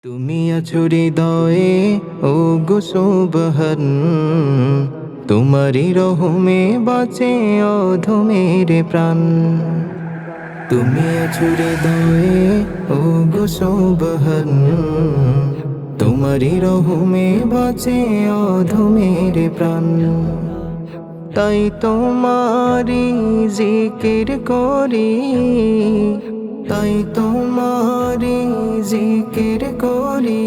তুমি আছো হৃদয়ে ও গো সুবহান, তোমারি রহমে বাঁচে অধমের প্রাণ। তুমি আছো হৃদয়ে ও গো সুবহান, তোমারি রহমে বাঁচে অধমের প্রাণ। তাই তোমারি জিকির করি, তাই তোমারি জিকির করি।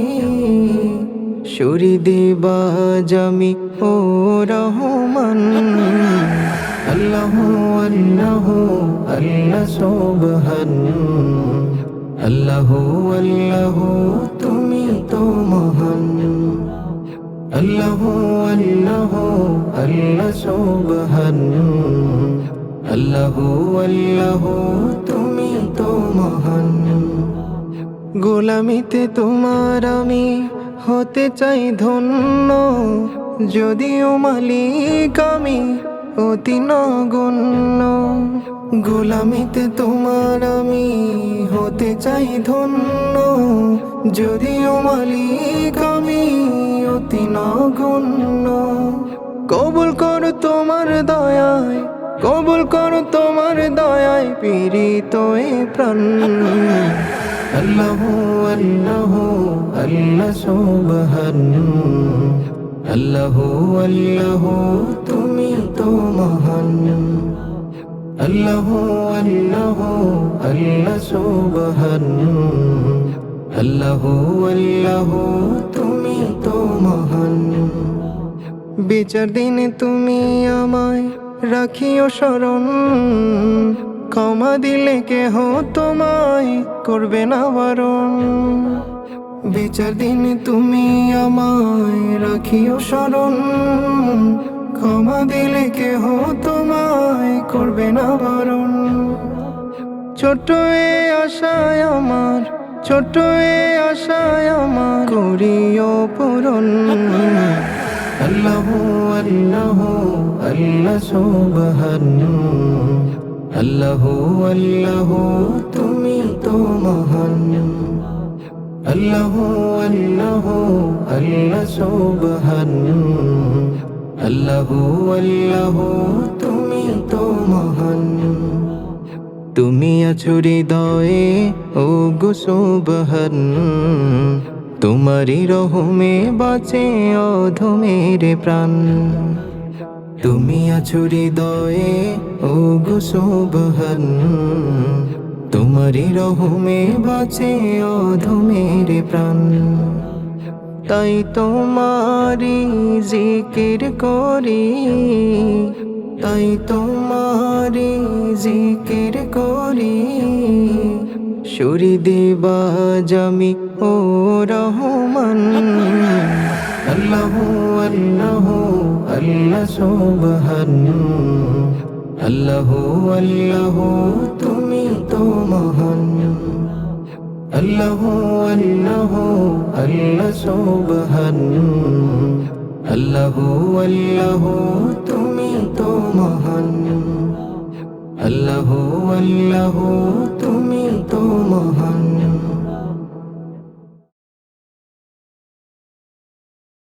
সুরি দিবাজ আমি ও রহমান। আল্লাহু আল্লাহু আল্লাহ সুবহান, আল্লাহু আল্লাহু তুমি তো মহান। আল্লাহু আল্লাহু আল্লাহ সুবহান, আল্লাহু আল্লাহু তুমি তো মহান। গোলামিতে তোমার আমি হতে চাই ধন্য, যদিও মালিক আমি অতি নগণ্য। গোলামিতে তোমার আমি হতে চাই ধন্য, যদিও মালিক আমি অতি নগণ্য। কবুল করো তোমার দয়ায়, কবুল করো তোমার দয়ায় পীড়িত এ প্রাণ। আল্লাহু আল্লাহু আল্লাহ সুবহান, আল্লাহু আল্লাহু তুমি তো মহান। আল্লাহু আল্লাহু আল্লাহ সুবহান, আল্লাহু আল্লাহু তুমি তো মহান। বিচার দিনে তুমি আমায় রাখিও স্মরণ, ক্ষমা দিলে কেহ তোমায় করবে না বারণ। বিচার দিনে তুমি আমায় রাখিও স্মরণ, ক্ষমা দিলে কেহ তোমায় করবে না বারণ। ছোট এ আশায় আমার, ছোট এ আশায় আমার করিও পূরণ। আল্লাহু আল্লাহু আল্লাহ সুবহান, আল্লাহু আল্লাহু তুমি তো মহান। আল্লাহু আল্লাহু আল্লাহ সুবহান, আল্লাহু আল্লাহু তুমি তো মহান। তুমি আছো হৃদয়ে ও গো সুবহান, তোমারি রহমে বাঁচে অধমের প্রাণ। তুমি আছো হৃদয়ে ও গো সুবহান, তোমারি রহমে বাঁচে অধমের প্রাণ। তাই তোমারি জিকির করি, তাই তোমারি জিকির করি। সুরি দিবাজ আমি ও রহমান। আল্লাহু আল্লাহু আল্লাহ সুবহান, আল্লাহু আল্লাহু তুমি তো মহান। আল্লাহু আল্লাহু আল্লাহ সুবহান, আল্লাহু আল্লাহু তুমি তো মহান। আল্লাহু আল্লাহু তুমি তো মহান।